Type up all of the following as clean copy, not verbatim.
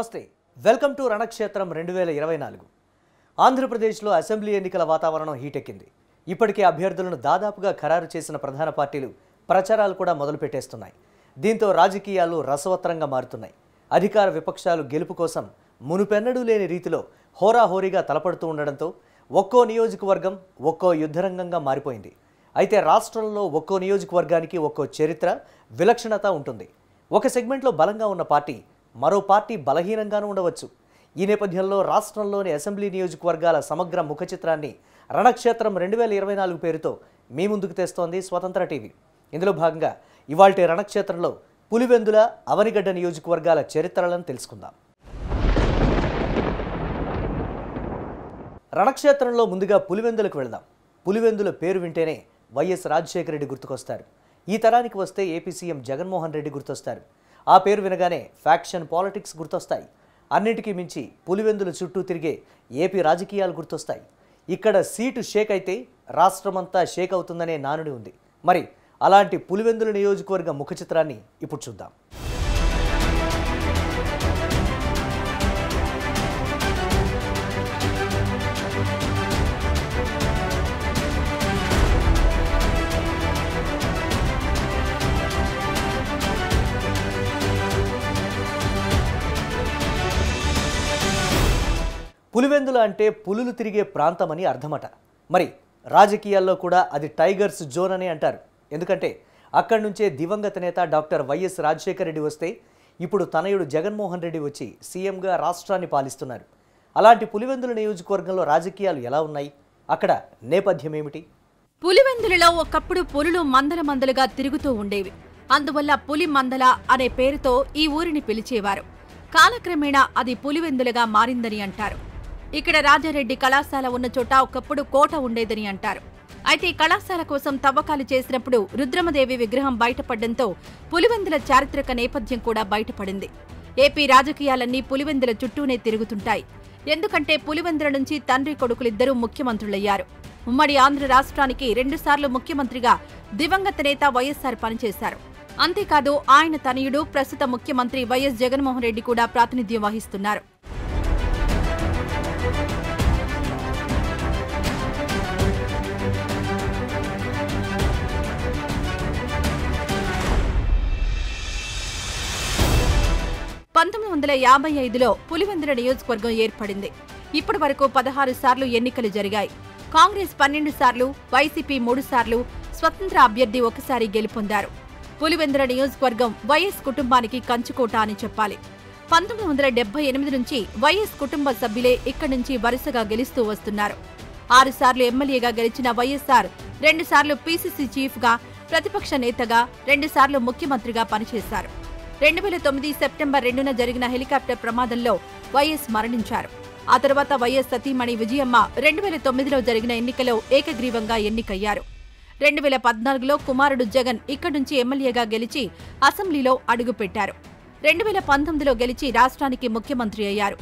నమస్తే welcome to రణక్షేత్రం 2024 ఆంధ్రప్రదేశ్లో assembly ఎన్నికల వాతావరణం హీటెక్కింది. ఇప్పటికే అభ్యర్థులను దాదాపుగా ఖరారు చేసిన ప్రధాన పార్టీలు ప్రచారాలు కూడా మొదలుపెట్టేస్తున్నాయి. దీంతో రాజకీయాలు రసవత్తరంగా మారుతున్నాయి. అధికార విపక్షాలు గెలుపు కోసం మునుపెన్నడూ లేని రీతిలో హోరాహోరీగా తలపడుతూ ఉండడంతో ఒక్కో నియోజకవర్గం ఒక్కో యుద్ధరంగంగా మారిపోయింది. అయితే రాష్ట్రంలో ఒక్కో నియోజకవర్గానికి ఒక్కో చరిత్ర, విలక్షణత ఉంటుంది. ఒక సెగ్మెంట్లో బలంగా ఉన్న పార్టీ మరో పార్టీ బలహీనంగానూ ఉండవచ్చు. ఈ నేపథ్యంలో రాష్ట్రంలోని అసెంబ్లీ నియోజకవర్గాల సమగ్ర ముఖ చిత్రాన్ని రణక్షేత్రం 2024 పేరుతో మీ ముందుకు తెస్తోంది స్వతంత్ర టీవీ. ఇందులో భాగంగా ఇవాల్టి రణక్షేత్రంలో పులివెందుల, అవనిగడ్డ నియోజకవర్గాల చరిత్రలను తెలుసుకుందాం. రణక్షేత్రంలో ముందుగా పులివెందులకు వెళదాం. పులివెందుల పేరు వింటేనే వైఎస్ రాజశేఖర రెడ్డి గుర్తుకొస్తారు. ఈ తరానికి వస్తే ఏపీ సీఎం జగన్మోహన్ రెడ్డి గుర్తొస్తారు. ఆ పేరు వినగానే ఫ్యాక్షన్ పాలిటిక్స్ గుర్తొస్తాయి. అన్నింటికీ మించి పులివెందుల చుట్టూ తిరిగే ఏపీ రాజకీయాలు గుర్తొస్తాయి. ఇక్కడ సీటు షేక్ అయితే రాష్ట్రమంతా షేక్ అవుతుందనే నానుడి ఉంది. మరి అలాంటి పులివెందుల నియోజకవర్గ ముఖ చిత్రాన్ని ఇప్పుడు చూద్దాం. పులివెందుల అంటే పులులు తిరిగే ప్రాంతమని అర్థమట. మరి రాజకీయాల్లో కూడా అది టైగర్స్ జోన్ అని అంటారు. ఎందుకంటే అక్కడి నుంచే దివంగత నేత డాక్టర్ వైఎస్ రాజశేఖర రెడ్డి వస్తే ఇప్పుడు తనయుడు జగన్మోహన్ రెడ్డి వచ్చి సీఎంగా రాష్ట్రాన్ని పాలిస్తున్నారు. అలాంటి పులివెందుల నియోజకవర్గంలో రాజకీయాలు ఎలా ఉన్నాయి? అక్కడ నేపథ్యం ఏమిటి? పులివెందులలో ఒకప్పుడు పులులు మందల మందలుగా తిరుగుతూ ఉండేవి. అందువల్ల పులి మందల అనే పేరుతో ఈ ఊరిని పిలిచేవారు. కాలక్రమేణా అది పులివెందులుగా మారిందని అంటారు. ఇక్కడ రాజారెడ్డి కళాశాల ఉన్న చోట ఒకప్పుడు కోట ఉండేదని అంటారు. అయితే కళాశాల కోసం తవ్వకాలు చేసినప్పుడు రుద్రమదేవి విగ్రహం బయటపడడంతో పులివెందుల చారిత్రక నేపథ్యం కూడా బయటపడింది. ఏపీ రాజకీయాలన్నీ పులివెందుల చుట్టూనే తిరుగుతుంటాయి. ఎందుకంటే పులివెందుల నుంచి తండ్రి కొడుకులిద్దరూ ముఖ్యమంత్రులయ్యారు. ఉమ్మడి ఆంధ్ర రాష్ట్రానికి 2 సార్లు ముఖ్యమంత్రిగా దివంగత నేత వైఎస్ఆర్ పనిచేశారు. అంతేకాదు ఆయన తనయుడు ప్రస్తుత ముఖ్యమంత్రి వైఎస్ జగన్మోహన్ రెడ్డి కూడా ప్రాతినిధ్యం వహిస్తున్నారు. (1955) పులివెందుల నియోజకవర్గం ఏర్పడింది. ఇప్పటి వరకు 16 సార్లు ఎన్నికలు జరిగాయి. కాంగ్రెస్ 12 సార్లు, వైసీపీ 3 సార్లు, స్వతంత్ర అభ్యర్థి 1 సారి గెలుపొందారు. పులివెందుల నియోజకవర్గం వైఎస్ కుటుంబానికి కంచుకోట అని చెప్పాలి. 1978 నుంచి వైఎస్ కుటుంబ సభ్యులే ఇక్కడి నుంచి వరుసగా గెలుస్తూ వస్తున్నారు. 6 సార్లు ఎమ్మెల్యేగా గెలిచిన వైఎస్ఆర్ 2 సార్లు పీసీసీ చీఫ్గా, ప్రతిపక్ష నేతగా, 2 సార్లు ముఖ్యమంత్రిగా పనిచేశారు. 2009 సెప్టెంబర్ 2న జరిగిన హెలికాప్టర్ ప్రమాదంలో వైఎస్ మరణించారు. ఆ తర్వాత వైఎస్ సతీమణి విజయమ్మ 2009లో జరిగిన ఎన్నికలో ఏకగ్రీవంగా ఎన్నికయ్యారు. 2014లో కుమారుడు జగన్ ఇక్కడి నుంచి ఎమ్మెల్యేగా గెలిచి అసెంబ్లీలో అడుగుపెట్టారు. 2019లో గెలిచి రాష్ట్రానికి ముఖ్యమంత్రి అయ్యారు.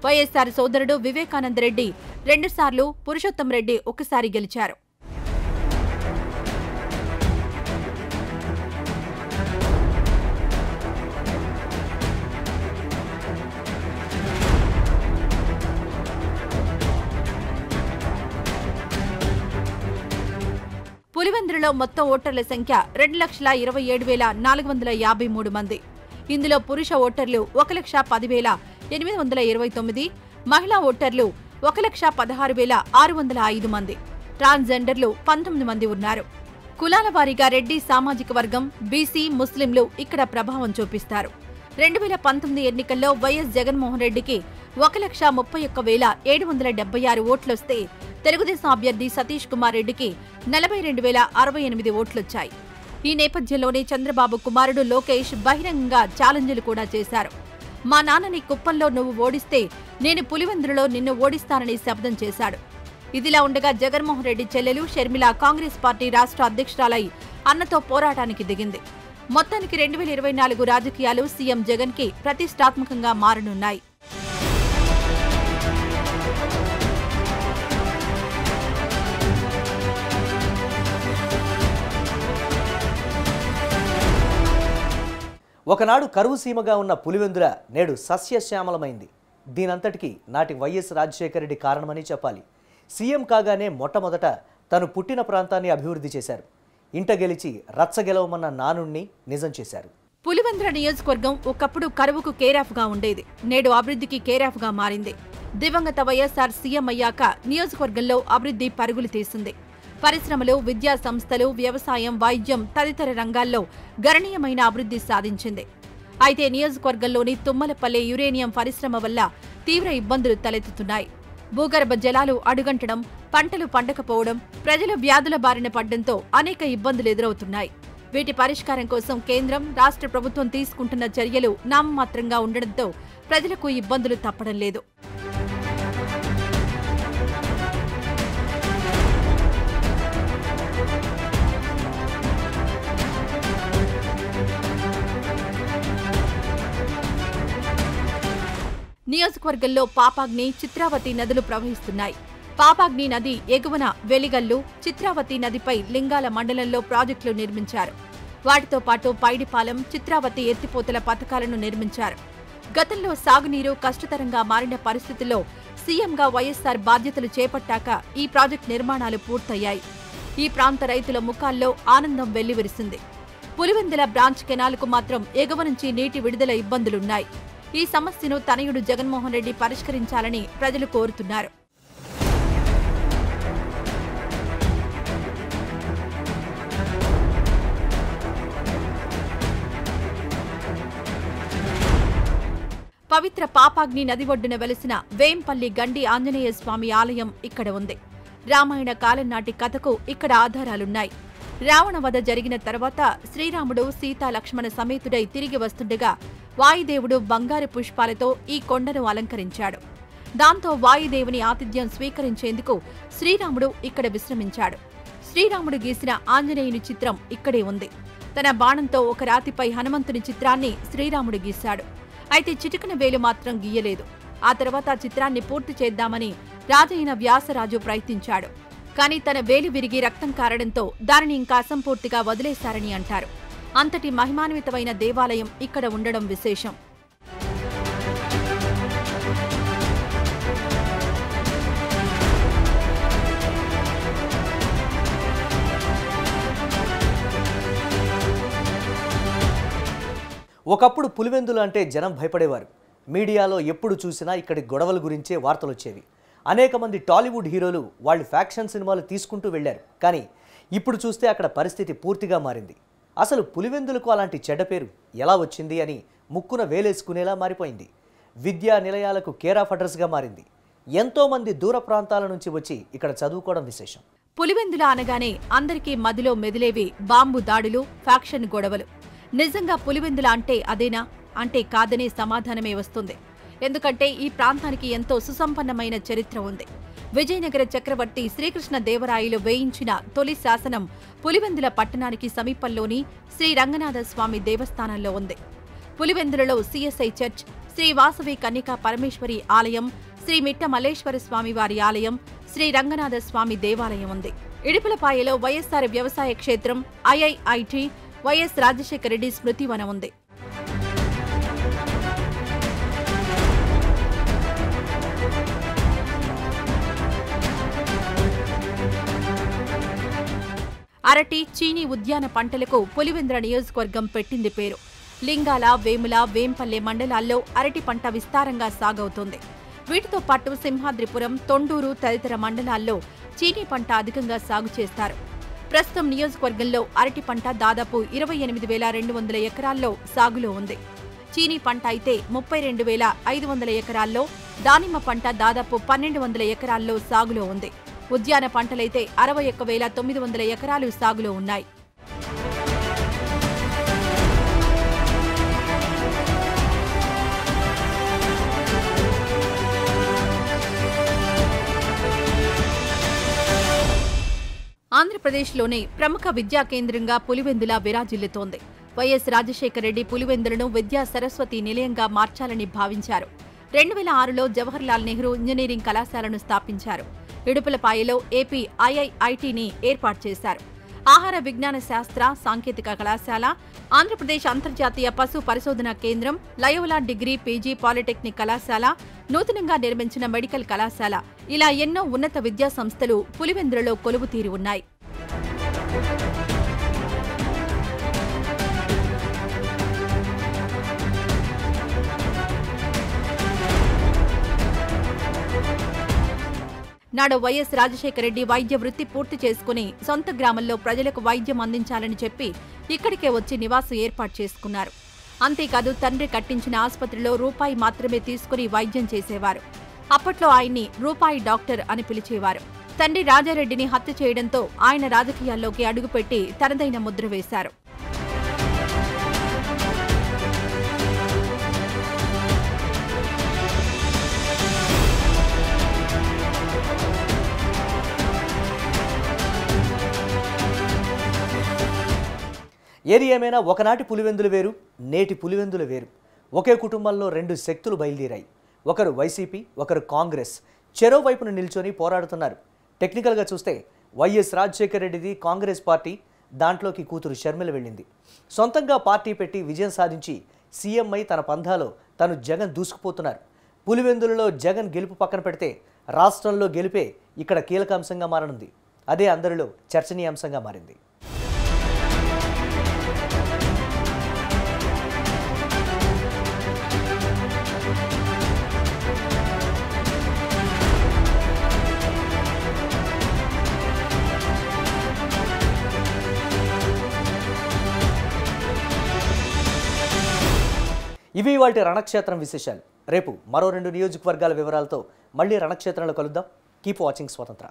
వైఎస్ఆర్ సోదరుడు వివేకానంద రెడ్డి 2 సార్లు, పురుషోత్తం రెడ్డి 1 సారి గెలిచారు. పులివెందులలో మొత్తం ఓటర్ల సంఖ్య 2,27,453 మంది. ఇందులో పురుష ఓటర్లు 1,10,829, మహిళా ఓటర్లు 1,16,605 మంది, ట్రాన్స్జెండర్లు 19 మంది ఉన్నారు. కులాల వారీగా రెడ్డి సామాజిక వర్గం, బీసీ, ముస్లింలు ఇక్కడ ప్రభావం చూపిస్తారు. 2019 ఎన్నికల్లో వైఎస్ జగన్మోహన్ రెడ్డికి 1,31,776 ఓట్లొస్తే తెలుగుదేశం అభ్యర్థి సతీష్ కుమార్ రెడ్డికి 42,068 ఓట్లొచ్చాయి. ఈ నేపథ్యంలోనే చంద్రబాబు కుమారుడు లోకేష్ బహిరంగంగా ఛాలెంజ్లు కూడా చేశారు. మా నాన్నని కుప్పంలో నువ్వు ఓడిస్తే నేను పులివెందులలో నిన్ను ఓడిస్తానని శపథం చేశాడు. ఇదిలా ఉండగా జగన్మోహన్ రెడ్డి చెల్లెలు షర్మిల కాంగ్రెస్ పార్టీ రాష్ట్ర అధ్యక్షురాలై అన్నతో పోరాటానికి దిగింది. మొత్తానికి 2024 రాజకీయాలు సీఎం జగన్ కి ప్రతిష్టాత్మకంగా మారనున్నాయి. ఒకనాడు కరువు సీమగా ఉన్న పులివెందుల నేడు సస్యశ్యామలమైంది. దీనంతటికీ నాటి వైఎస్ రాజశేఖర రెడ్డి కారణమని చెప్పాలి. సీఎం కాగానే మొట్టమొదట తను పుట్టిన ప్రాంతాన్ని అభివృద్ధి చేశారు. ఇంట గెలిచి రచ్చగెలవమన్న నానుణ్ణి నిజం చేశారు. పులివెందుల నియోజకవర్గం ఒకప్పుడు కరువుకు కేరాఫ్గా ఉండేది. నేడు అభివృద్ధికి కేరాఫ్గా మారింది. దివంగత వైఎస్ఆర్ సీఎం అయ్యాక నియోజకవర్గంలో అభివృద్ధి పరుగులు తీసింది. పరిశ్రమలు, విద్యా సంస్థలు, వ్యవసాయం, వైద్యం తదితర రంగాల్లో గణనీయమైన అభివృద్ధి సాధించింది. అయితే నియోజకవర్గంలోని తుమ్మలపల్లె యురేనియం పరిశ్రమ వల్ల తీవ్ర ఇబ్బందులు తలెత్తుతున్నాయి. భూగర్భ జలాలు అడుగంటడం, పంటలు పండకపోవడం, ప్రజలు వ్యాధుల బారిన పడ్డంతో అనేక ఇబ్బందులు ఎదురవుతున్నాయి. వీటి పరిష్కారం కోసం కేంద్రం, రాష్ట్ర ప్రభుత్వం తీసుకుంటున్న చర్యలు నామమాత్రంగా ఉండడంతో ప్రజలకు ఇబ్బందులు తప్పడం లేదు. నియోజకవర్గంలో పాపాగ్ని, చిత్రావతి నదులు ప్రవహిస్తున్నాయి. పాపాగ్ని నది ఎగువన వెలిగల్లు, చిత్రావతి నదిపై లింగాల మండలంలో ప్రాజెక్టులు నిర్మించారు. వాటితో పాటు పైడిపాలెం, చిత్రావతి ఎత్తిపోతల పథకాలను నిర్మించారు. గతంలో సాగునీరు కష్టతరంగా మారిన పరిస్థితుల్లో సీఎంగా వైఎస్ఆర్ బాధ్యతలు చేపట్టాక ఈ ప్రాజెక్టు నిర్మాణాలు పూర్తయ్యాయి. ఈ ప్రాంత రైతుల ముఖాల్లో ఆనందం వెల్లివిరిసింది. పులివెందుల బ్రాంచ్ కెనాల్కు మాత్రం ఎగువ నుంచి నీటి విడుదల ఇబ్బందులున్నాయి. ఈ సమస్యను తనయుడు జగన్మోహన్ రెడ్డి పరిష్కరించాలని ప్రజలు కోరుతున్నారు. పవిత్ర పాపాగ్ని నది ఒడ్డున వెలిసిన వేంపల్లి గండి ఆంజనేయ స్వామి ఆలయం ఇక్కడ ఉంది. రామాయణ కాలం నాటి కథకు ఇక్కడ ఆధారాలున్నాయి. రావణవధ జరిగిన తర్వాత శ్రీరాముడు సీతా లక్ష్మణ సమేతుడై తిరిగి వస్తుండగా వాయుదేవుడు బంగారు పుష్పాలతో ఈ కొండను అలంకరించాడు. దాంతో వాయుదేవుని ఆతిథ్యం స్వీకరించేందుకు శ్రీరాముడు ఇక్కడ విశ్రమించాడు. శ్రీరాముడు గీసిన ఆంజనేయుని చిత్రం ఇక్కడే ఉంది. తన బాణంతో ఒక రాతిపై హనుమంతుని చిత్రాన్ని శ్రీరాముడు గీశాడు. అయితే చిటికన వేలు మాత్రం గీయలేదు. ఆ తర్వాత చిత్రాన్ని పూర్తి చేద్దామని రాజైన వ్యాసరాజు ప్రయత్నించాడు. కానీ తన వేలు విరిగి రక్తం కారడంతో దానిని ఇంకా అసంపూర్తిగా వదిలేశారని అంటారు. అంతటి మహిమాన్వితమైన దేవాలయం ఇక్కడ ఉండడం విశేషం. ఒకప్పుడు పులివెందులు అంటే జనం భయపడేవారు. మీడియాలో ఎప్పుడు చూసినా ఇక్కడి గొడవల గురించే వార్తలు వచ్చేవి. అనేక మంది టాలీవుడ్ హీరోలు వాళ్ళు ఫ్యాక్షన్ సినిమాలు తీసుకుంటూ వెళ్లారు. కానీ ఇప్పుడు చూస్తే అక్కడ పరిస్థితి పూర్తిగా మారింది. అసలు పులివెందులకు అలాంటి చెడ్డ పేరు ఎలా వచ్చింది అని ముక్కున వేలేసుకునేలా మారిపోయింది. విద్యా నిలయాలకు కేర్ ఆఫ్ అడ్రస్గా మారింది. ఎంతోమంది దూర ప్రాంతాల నుంచి వచ్చి ఇక్కడ చదువుకోవడం విశేషం. పులివెందుల అనగానే అందరికీ మదిలో మెదిలేవి బాంబు దాడులు, ఫ్యాక్షన్ గొడవలు. నిజంగా పులివెందుల అంటే అదేనా అంటే కాదనే సమాధానమే వస్తుంది. ఎందుకంటే ఈ ప్రాంతానికి ఎంతో సుసంపన్నమైన చరిత్ర ఉంది. విజయనగర చక్రవర్తి శ్రీకృష్ణ దేవరాయలు వేయించిన తొలి శాసనం పులివెందుల పట్టణానికి సమీపంలోని శ్రీ రంగనాథ స్వామి దేవస్థానంలో ఉంది. పులివెందులలో సిఎస్ఐ చర్చ్, శ్రీ వాసవి కన్యకా పరమేశ్వరి ఆలయం, శ్రీ మిట్ట మల్లేశ్వర స్వామి వారి ఆలయం, శ్రీ రంగనాథ స్వామి దేవాలయం ఉంది. ఇడుపులపాయలో వైఎస్ఆర్ వ్యవసాయ క్షేత్రం, ఐఐఐటి, వైఎస్ రాజశేఖర రెడ్డి స్మృతివనం ఉంది. అరటి, చీనీ ఉద్యాన పంటలకు పులివెందుల నియోజకవర్గం పెట్టింది పేరు. లింగాల, వేముల, వేంపల్లె మండలాల్లో అరటి పంట విస్తారంగా సాగవుతోంది. వీటితో పాటు సింహాద్రిపురం, తొండూరు తదితర మండలాల్లో చీనీ పంట అధికంగా సాగు చేస్తారు. ప్రస్తుతం నియోజకవర్గంలో అరటి పంట దాదాపు 28,200 ఎకరాల్లో సాగులో ఉంది. చీనీ పంట అయితే 32,500 ఎకరాల్లో, దానిమ్మ పంట దాదాపు 1,200 ఎకరాల్లో సాగులో ఉంది. ఉద్యాన పంటలైతే 61,900 ఎకరాలు సాగులో ఉన్నాయి. ఆంధ్రప్రదేశ్లోనే ప్రముఖ విద్యా కేంద్రంగా పులివెందుల విరాజిల్లుతోంది. వైఎస్ రాజశేఖర రెడ్డి పులివెందులను విద్యా సరస్వతి నిలయంగా మార్చాలని భావించారు. 2006లో జవహర్లాల్ నెహ్రూ ఇంజనీరింగ్ కళాశాలను స్థాపించారు. ఇడుపులపాయలో ఏపీ ఐఐఐటిని ఏర్పాటు చేశారు. ఆహార విజ్ఞాన శాస్త్ర సాంకేతిక కళాశాల, ఆంధ్రప్రదేశ్ అంతర్జాతీయ పశు పరిశోధనా కేంద్రం, లయోలా డిగ్రీ పీజీ పాలిటెక్నిక్ కళాశాల, నూతనంగా నిర్మించిన మెడికల్ కళాశాల ఇలా ఎన్నో ఉన్నత విద్యా సంస్థలు పులివెందులలో కొలువు తీరి ఉన్నాయి. నాడు వైఎస్ రాజశేఖర రెడ్డి వైద్య వృత్తి పూర్తి చేసుకుని సొంత గ్రామంలో ప్రజలకు వైద్యం అందించాలని చెప్పి ఇక్కడికే వచ్చి నివాసం ఏర్పాటు చేసుకున్నారు. అంతేకాదు తండ్రి కట్టించిన ఆసుపత్రిలో రూపాయి మాత్రమే తీసుకుని వైద్యం చేసేవారు. అప్పట్లో ఆయన్ని రూపాయి డాక్టర్ అని పిలిచేవారు. తండ్రి రాజారెడ్డిని హత్య చేయడంతో ఆయన రాజకీయాల్లోకి అడుగుపెట్టి తనదైన ముద్ర వేశారు. ఏది ఏమైనా ఒకనాటి పులివెందులు వేరు, నేటి పులివెందులు వేరు. ఒకే కుటుంబంలో రెండు శక్తులు బయలుదేరాయి. ఒకరు వైసీపీ, ఒకరు కాంగ్రెస్. చెరో వైపును నిల్చొని పోరాడుతున్నారు. టెక్నికల్గా చూస్తే వైఎస్ రాజశేఖర రెడ్డిది కాంగ్రెస్ పార్టీ, దాంట్లోకి కూతురు షర్మిల వెళ్ళింది. సొంతంగా పార్టీ పెట్టి విజయం సాధించి సీఎం అయి తన పంధాలో తను జగన్ దూసుకుపోతున్నారు. పులివెందులలో జగన్ గెలుపు పక్కన పెడితే రాష్ట్రంలో గెలిపే ఇక్కడ కీలక అంశంగా మారనుంది. అదే అందరిలో చర్చనీయాంశంగా మారింది. ఇవి వాటి రణక్షేత్రం విశేషాలు. రేపు మరో 2 నియోజకవర్గాల వివరాలతో మళ్ళీ రణక్షేత్రంలో కలుద్దాం. కీప్ వాచింగ్ స్వతంత్ర.